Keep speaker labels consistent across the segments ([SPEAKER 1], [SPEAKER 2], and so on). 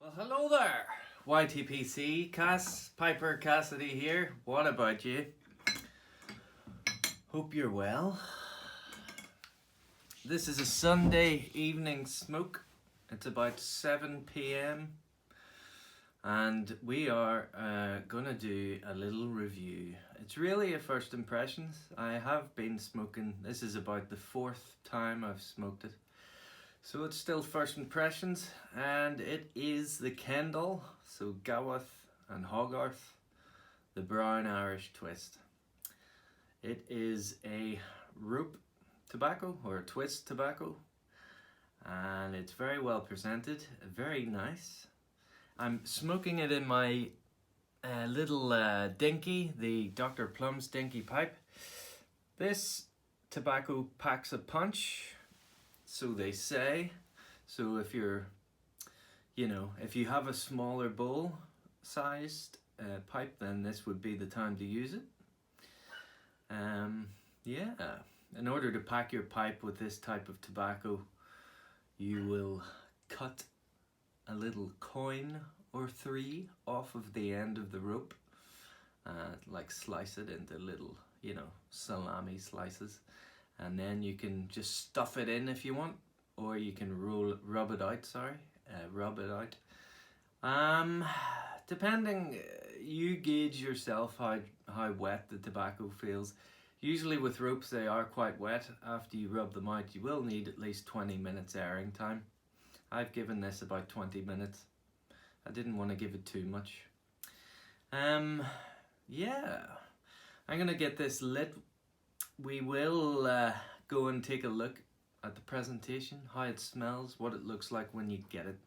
[SPEAKER 1] Well, hello there, YTPC, Piper Cassidy here. What about you? Hope you're well. This is a Sunday evening smoke. It's about 7 p.m. and we are gonna do a little review. It's really a first impressions. I have been smoking, this is about the 4th time I've smoked it. So it's still first impressions, and it is the Kendall, so Gawith and Hoggarth, the Brown Irish Twist. It is a rope tobacco, or a twist tobacco, and it's very well presented, very nice. I'm smoking it in my little dinky, the Dr. Plum's dinky pipe. This tobacco packs a punch, so they say. So if you're, if you have a smaller bowl sized pipe, then this would be the time to use it. In order to pack your pipe with this type of tobacco, you will cut a little coin or 3 off of the end of the rope, like slice it into little, salami slices. And then you can just stuff it in if you want, or you can rub it out. Depending, you gauge yourself how wet the tobacco feels. Usually with ropes they are quite wet. After you rub them out, you will need at least 20 minutes airing time. I've given this about 20 minutes. I didn't want to give it too much. I'm gonna get this lit. We will go and take a look at the presentation, how it smells, what it looks like when you get it.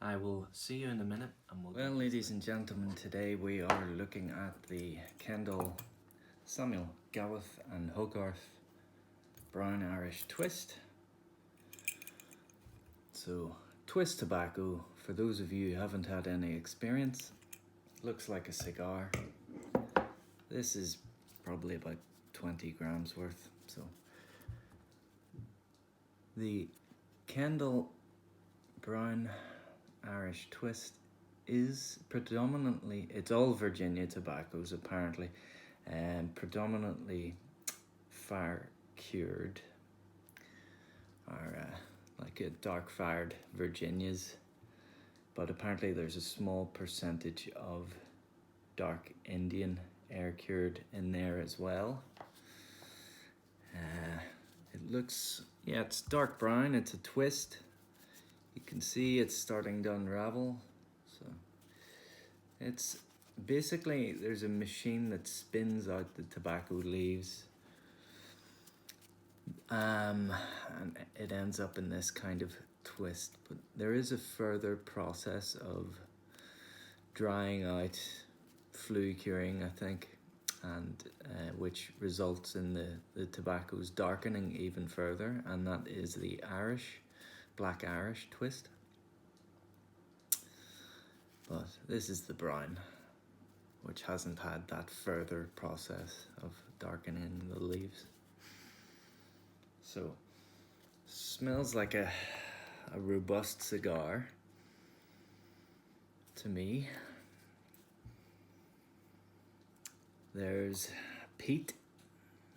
[SPEAKER 1] I will see you in a minute. Well, ladies and gentlemen, today we are looking at the Kendall, Samuel, Gawith and Hoggarth Brown Irish Twist. So, twist tobacco, for those of you who haven't had any experience, looks like a cigar. This is probably about 20 grams worth. So the Kendall Brown Irish Twist is predominantly, it's all Virginia tobaccos apparently, and predominantly fire cured, or like a dark fired Virginias, but apparently there's a small percentage of dark Indian air cured in there as well. It looks, it's dark brown, it's a twist. You can see it's starting to unravel. So it's basically, there's a machine that spins out the tobacco leaves, and it ends up in this kind of twist. But there is a further process of drying out, flue curing, I think, and which results in the tobacco's darkening even further, and that is the Black Irish Twist. But this is the brown, which hasn't had that further process of darkening the leaves. So, smells like a robust cigar to me. There's peat.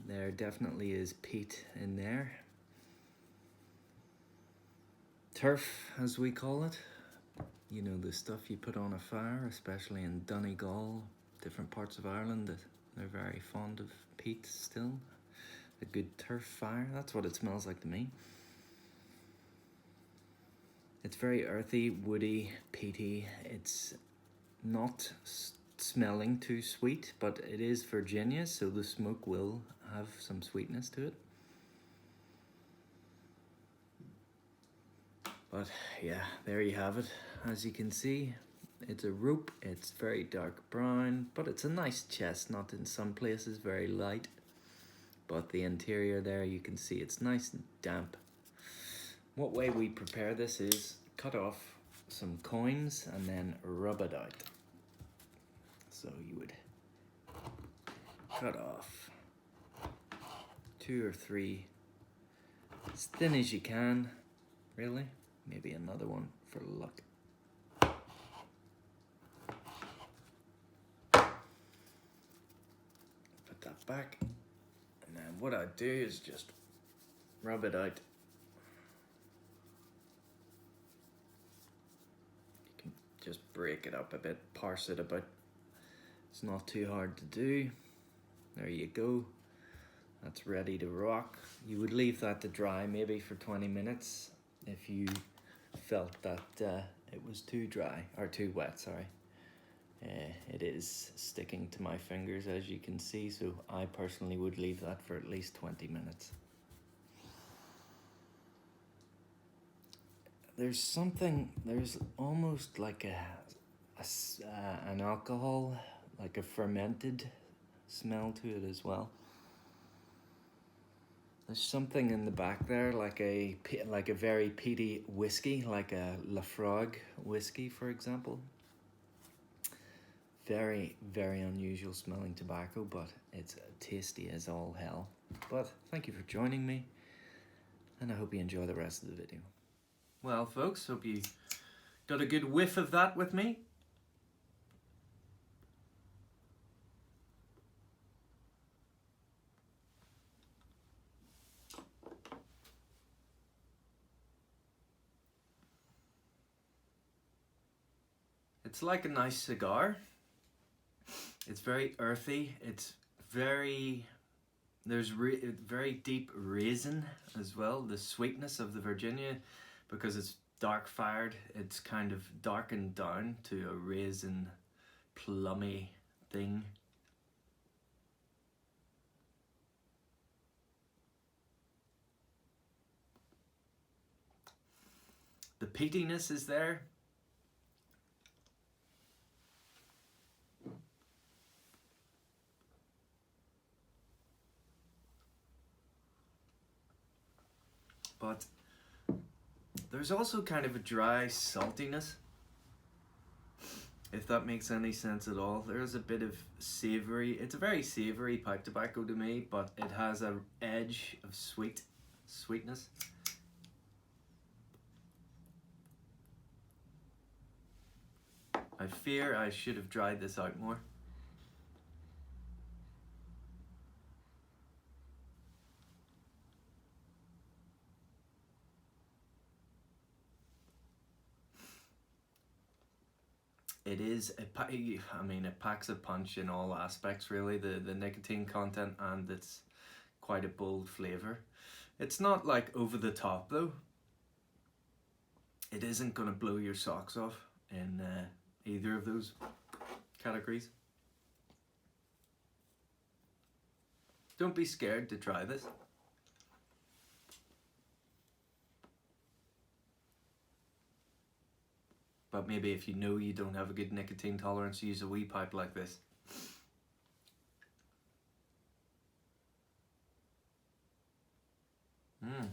[SPEAKER 1] There definitely is peat in there. Turf, as we call it. You know, the stuff you put on a fire, especially in Donegal, different parts of Ireland, they're very fond of peat still. A good turf fire, that's what it smells like to me. It's very earthy, woody, peaty. It's not smelling too sweet, but it is Virginia, so the smoke will have some sweetness to it. But yeah, there you have it. As you can see, it's a rope. It's very dark brown, but it's a nice chestnut in some places, very light. But the interior there, you can see it's nice and damp. What way we prepare this is cut off some coins and then rub it out. So you would cut off 2 or 3, as thin as you can, really. Maybe another one for luck. back. And then what I do is just rub it out. You can just break it up a bit, parse it a bit. It's not too hard to do. There you go. That's ready to rock. You would leave that to dry maybe for 20 minutes if you felt that it was too dry, or too wet, sorry. It is sticking to my fingers, as you can see, so I personally would leave that for at least 20 minutes. There's almost like an alcohol, like a fermented smell to it as well. There's something in the back there, like a very peaty whiskey, like a Lafroig whiskey, for example. Very, very unusual smelling tobacco, but it's tasty as all hell. But thank you for joining me, and I hope you enjoy the rest of the video. Well, folks, hope you got a good whiff of that with me. It's like a nice cigar. It's very earthy. It's very, there's very deep raisin as well. The sweetness of the Virginia, because it's dark fired, it's kind of darkened down to a raisin plummy thing. The peatiness is there. But there's also kind of a dry saltiness, if that makes any sense at all. There's a bit of savory. It's a very savory pipe tobacco to me, but it has an edge of sweetness. I fear I should have dried this out more. It is, it packs a punch in all aspects really, the nicotine content, and it's quite a bold flavour. It's not like over the top though. It isn't going to blow your socks off in either of those categories. Don't be scared to try this. But maybe if you know you don't have a good nicotine tolerance, use a wee pipe like this. I'm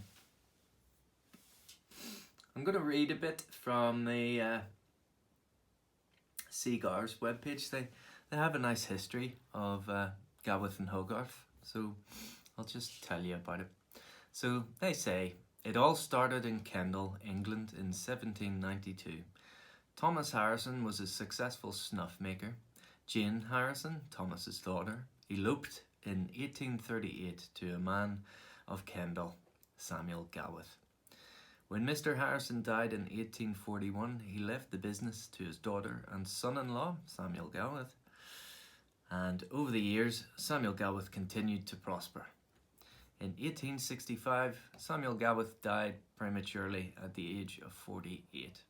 [SPEAKER 1] going to read a bit from the Cigars webpage. They have a nice history of Gawith and Hoggarth, so I'll just tell you about it. So they say, it all started in Kendal, England in 1792. Thomas Harrison was a successful snuff maker. Jane Harrison, Thomas's daughter, eloped in 1838 to a man of Kendal, Samuel Gawith. When Mr. Harrison died in 1841, he left the business to his daughter and son-in-law, Samuel Gawith. And over the years, Samuel Gawith continued to prosper. In 1865, Samuel Gawith died prematurely at the age of 48.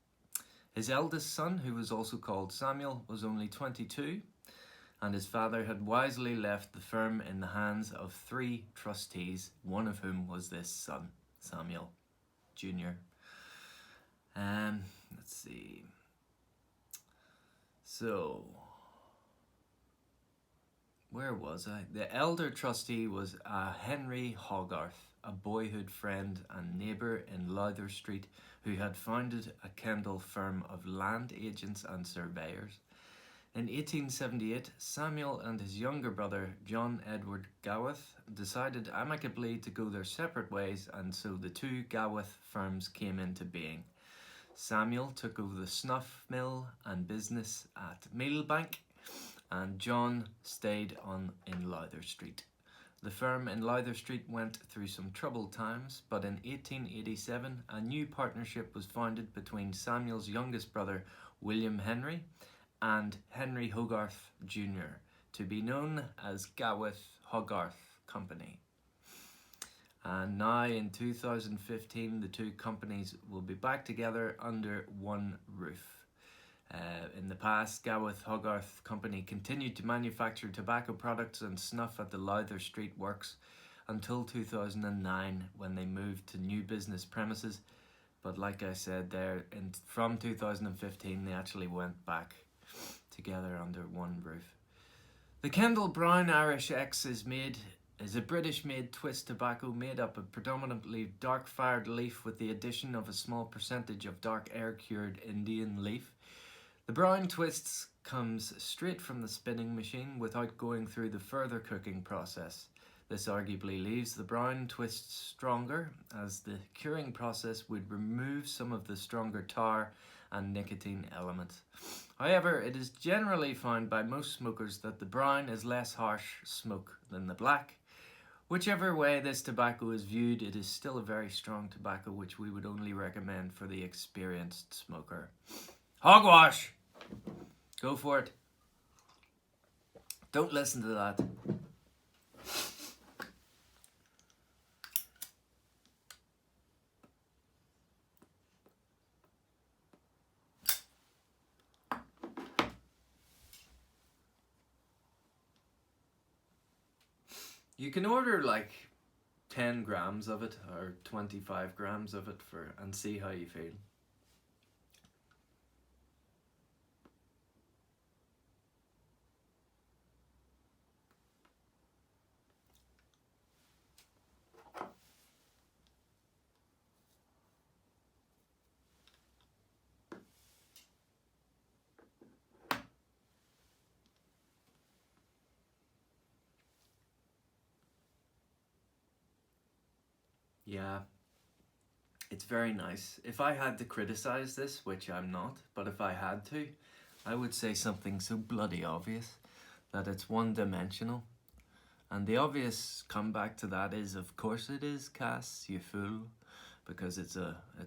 [SPEAKER 1] His eldest son, who was also called Samuel, was only 22, and his father had wisely left the firm in the hands of 3 trustees, one of whom was this son, Samuel Jr. Let's see. So, where was I? The elder trustee was Henry Hoggarth, a boyhood friend and neighbour in Lowther Street, who had founded a Kendal firm of land agents and surveyors. In 1878, Samuel and his younger brother, John Edward Gawith, decided amicably to go their separate ways, and so the 2 Gawith firms came into being. Samuel took over the snuff mill and business at Meadowbank, and John stayed on in Lowther Street. The firm in Lowther Street went through some troubled times, but in 1887 a new partnership was founded between Samuel's youngest brother William Henry and Henry Hoggarth Jr. to be known as Gawith Hoggarth Company. And now in 2015 the two companies will be back together under one roof. In the past, Gawith Hoggarth Company continued to manufacture tobacco products and snuff at the Lowther Street works until 2009 when they moved to new business premises. But like I said from 2015 they actually went back together under one roof. The Kendall Brown Irish X is a British-made twist tobacco made up of predominantly dark-fired leaf with the addition of a small percentage of dark air-cured Indian leaf. The brown twists comes straight from the spinning machine without going through the further cooking process. This arguably leaves the brown twists stronger, as the curing process would remove some of the stronger tar and nicotine elements. However, it is generally found by most smokers that the brown is less harsh smoke than the black. Whichever way this tobacco is viewed, it is still a very strong tobacco which we would only recommend for the experienced smoker. Hogwash! Go for it. Don't listen to that. You can order like 10 grams of it or 25 grams of it and see how you feel. Yeah, it's very nice. If I had to criticize this, which I'm not, but if I had to, I would say something so bloody obvious that it's one-dimensional. And the obvious comeback to that is, of course it is, Cass, you fool, because it's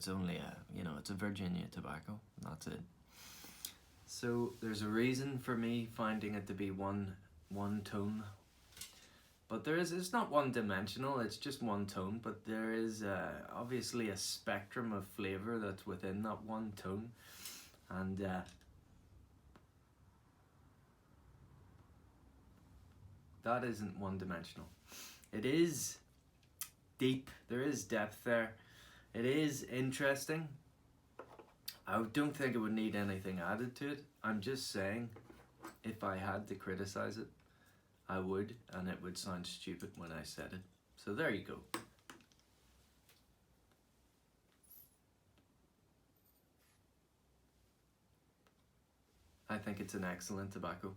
[SPEAKER 1] only a Virginia tobacco. That's it. So there's a reason for me finding it to be one tone. But it's not one-dimensional, it's just one tone, but there is obviously a spectrum of flavour that's within that one tone. And that isn't one-dimensional. It is deep, there is depth there. It is interesting. I don't think it would need anything added to it. I'm just saying, if I had to criticise it, I would, and it would sound stupid when I said it. So there you go. I think it's an excellent tobacco.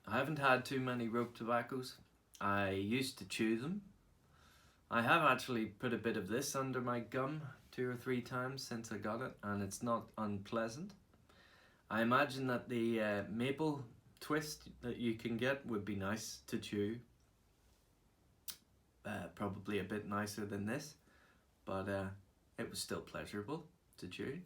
[SPEAKER 1] I haven't had too many rope tobaccos. I used to chew them. I have actually put a bit of this under my gum 2 or 3 times since I got it, and it's not unpleasant. I imagine that the maple twist that you can get would be nice to chew. Probably a bit nicer than this, but it was still pleasurable to chew.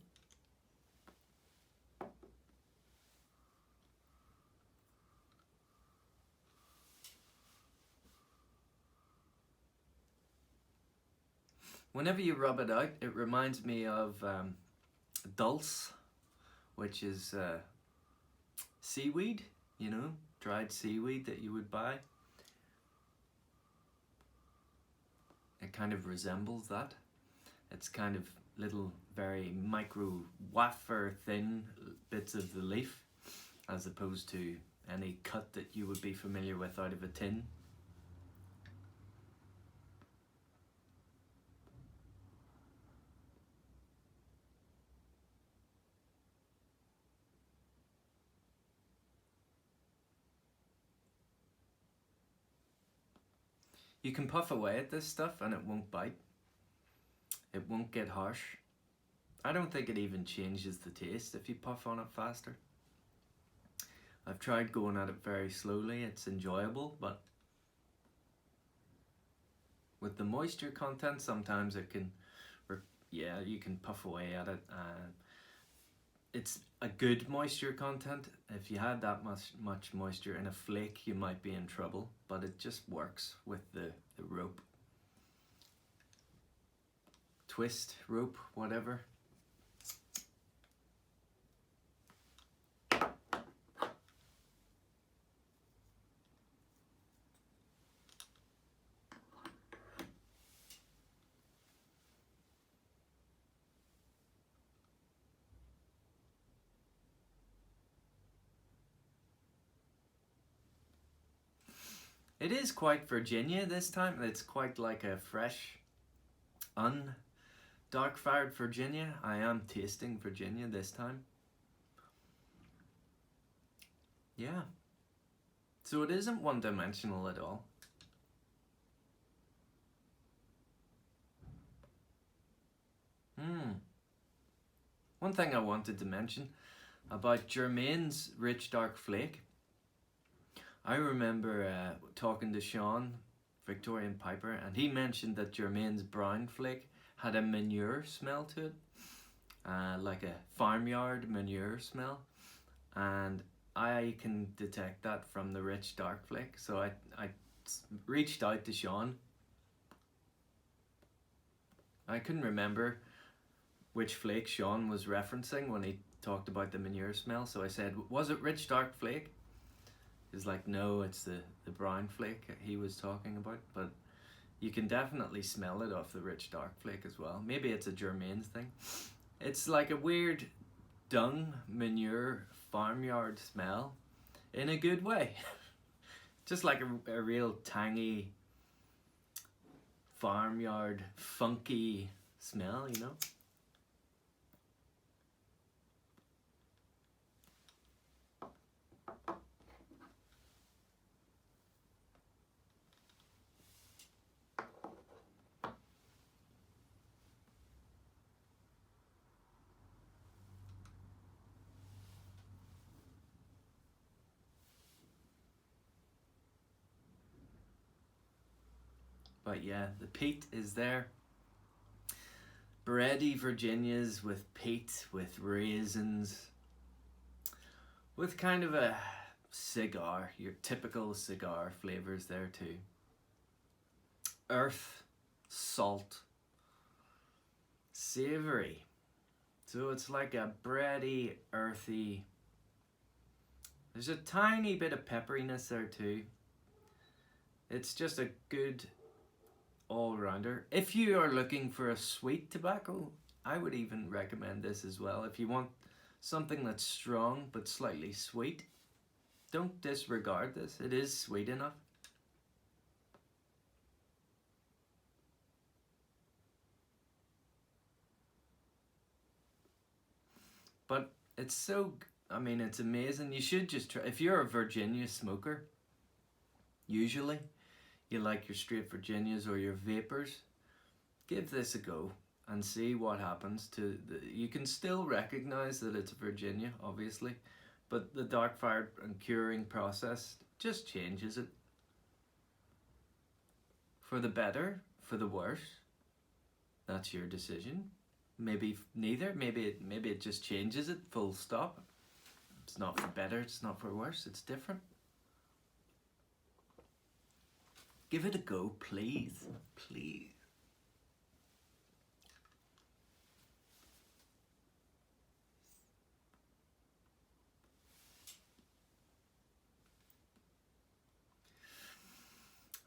[SPEAKER 1] Whenever you rub it out, it reminds me of dulse, which is seaweed, dried seaweed that you would buy. It kind of resembles that. It's kind of little, very micro wafer thin bits of the leaf, as opposed to any cut that you would be familiar with out of a tin. You can puff away at this stuff and it won't bite. It won't get harsh. I don't think it even changes the taste if you puff on it faster. I've tried going at it very slowly. It's enjoyable, but with the moisture content, sometimes it can, yeah, you can puff away at it. It's a good moisture content. If you had that much moisture in a flake, you might be in trouble, but it just works with the rope. Twist, rope, whatever. It is quite Virginia this time. It's quite like a fresh, dark-fired Virginia. I am tasting Virginia this time. Yeah. So it isn't one-dimensional at all. One thing I wanted to mention about Germain's Rich Dark Flake. I remember talking to Sean, Victorian Piper, and he mentioned that Germain's brown flake had a manure smell to it, like a farmyard manure smell, and I can detect that from the Rich Dark Flake. So I reached out to Sean. I couldn't remember which flake Sean was referencing when he talked about the manure smell, so I said, was it Rich Dark Flake? He's like, no, it's the brown flake he was talking about, but you can definitely smell it off the Rich Dark Flake as well. Maybe it's a Germain's thing. It's like a weird dung, manure, farmyard smell in a good way. Just like a real tangy, farmyard, funky smell, you know? But yeah, the peat is there. Bready Virginias with peat, with raisins, with kind of a cigar, your typical cigar flavors there too. Earth, salt, savory. So it's like a bready, earthy. There's a tiny bit of pepperiness there too. It's just a good all-rounder. If you are looking for a sweet tobacco, I would even recommend this as well. If you want something that's strong but slightly sweet, don't disregard this. It is sweet enough. But it's so, I mean, it's amazing. You should just try. If you're a Virginia smoker, usually you like your straight Virginias or your vapors, give this a go and see what happens to you can still recognize that it's Virginia, obviously, but the dark fired and curing process just changes it. For the better, for the worse, that's your decision. Maybe neither, maybe it just changes it, full stop. It's not for better, it's not for worse, it's different. Give it a go, please. Please.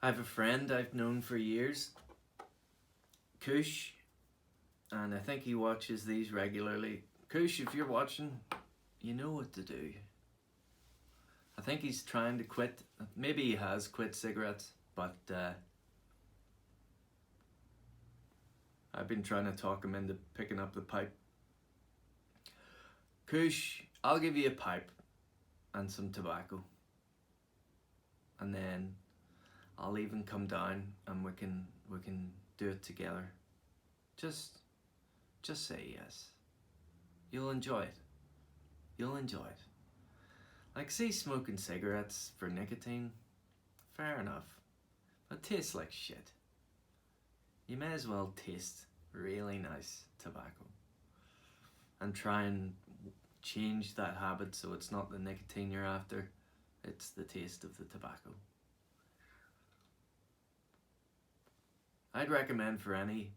[SPEAKER 1] I have a friend I've known for years, Kush, and I think he watches these regularly. Kush, if you're watching, you know what to do. I think he's trying to quit. Maybe he has quit cigarettes, but I've been trying to talk him into picking up the pipe. Kush, I'll give you a pipe and some tobacco, and then I'll even come down and we can do it together. Just say yes. You'll enjoy it. You'll enjoy it. Like, say, smoking cigarettes for nicotine, fair enough. It tastes like shit. you may as well taste really nice tobacco and try and change that habit so it's not the nicotine you're after, it's the taste of the tobacco. I'd recommend for any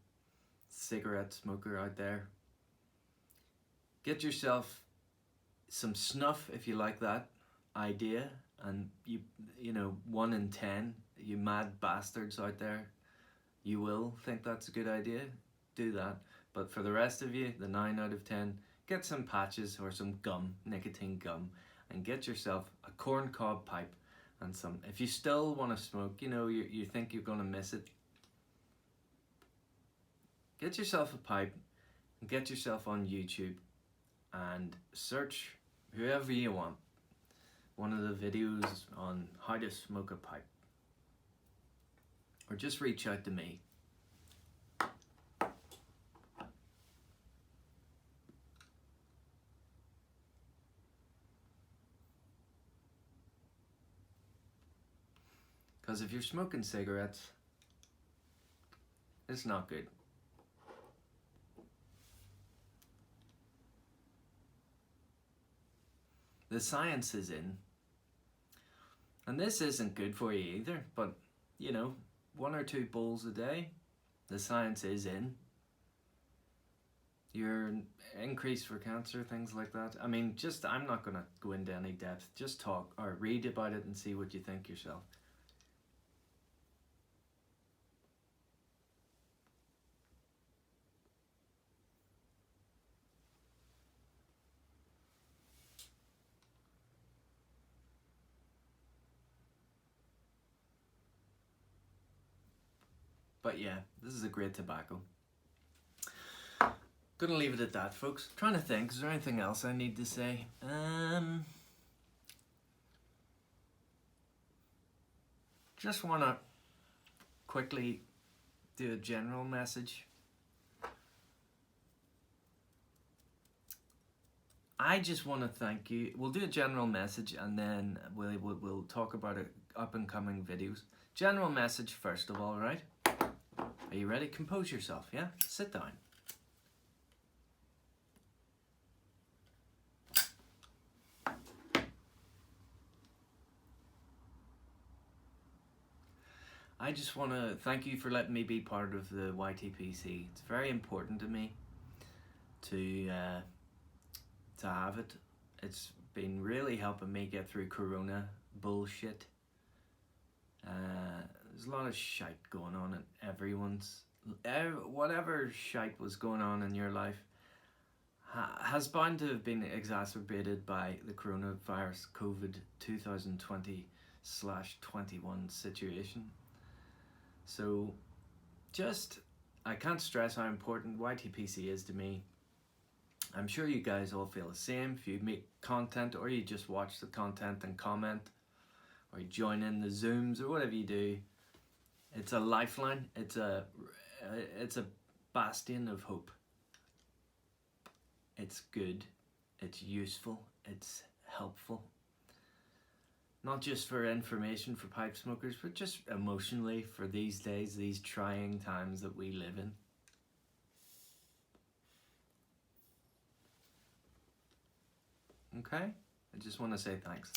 [SPEAKER 1] cigarette smoker out there, get yourself some snuff if you like that idea, and you know, 1 in 10, you mad bastards out there, you will think that's a good idea, do that. But for the rest of you, the 9 out of 10, get some patches or some gum, nicotine gum, and get yourself a corncob pipe and some. If you still want to smoke, you know, you think you're going to miss it, get yourself a pipe and get yourself on YouTube and search whoever you want, one of the videos on how to smoke a pipe, or just reach out to me. Because if you're smoking cigarettes, it's not good. The science is in, and this isn't good for you either, but you know, 1 or 2 bowls a day, the science is in. Your increase for cancer, things like that. I mean, just, I'm not going to go into any depth, just talk or read about it and see what you think yourself. But yeah, this is a great tobacco. Gonna leave it at that, folks. Trying to think, is there anything else I need to say? Just wanna quickly do a general message. I just want to thank you. We'll do a general message and then we'll talk about it, up and coming videos. General message first of all, right? Are you ready? Compose yourself, yeah? Sit down. I just want to thank you for letting me be part of the YTPC. It's very important to me to have it. It's been really helping me get through Corona bullshit. There's a lot of shite going on in everyone's. Whatever shite was going on in your life has bound to have been exacerbated by the coronavirus COVID 2020/21 situation. So just, I can't stress how important YTPC is to me. I'm sure you guys all feel the same. If you make content or you just watch the content and comment, or you join in the Zooms or whatever you do, it's a lifeline. It's a bastion of hope. It's good, it's useful, it's helpful. Not just for information for pipe smokers, but just emotionally for these days, these trying times that we live in. Okay? I just want to say thanks.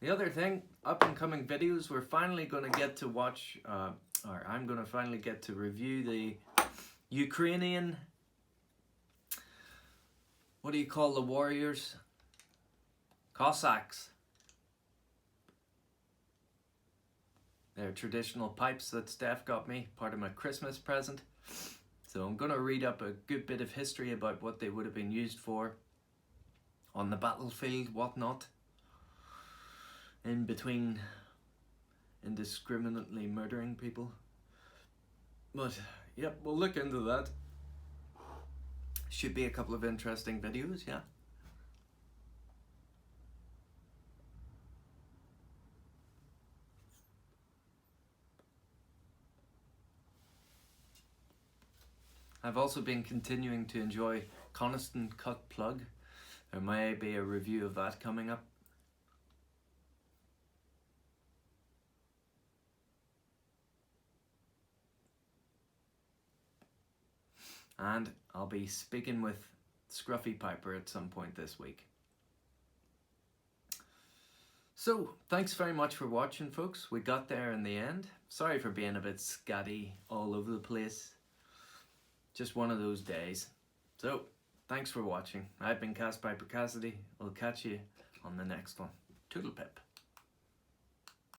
[SPEAKER 1] The other thing, up and coming videos, we're finally going to get to watch, or I'm going to finally get to review the Ukrainian, what do you call the warriors? Cossacks. They're traditional pipes that Steph got me, part of my Christmas present. So I'm going to read up a good bit of history about what they would have been used for on the battlefield, whatnot, in between indiscriminately murdering people. But yep, we'll look into that. Should be a couple of interesting videos, yeah. I've also been continuing to enjoy Coniston Cut Plug. There may be a review of that coming up. and I'll be speaking with Scruffy Piper at some point this week. So, thanks very much for watching, folks. We got there in the end. Sorry for being a bit scatty all over the place. Just one of those days. So, thanks for watching. I've been Cass Piper Cassidy. I'll catch you on the next one. Toodle pip.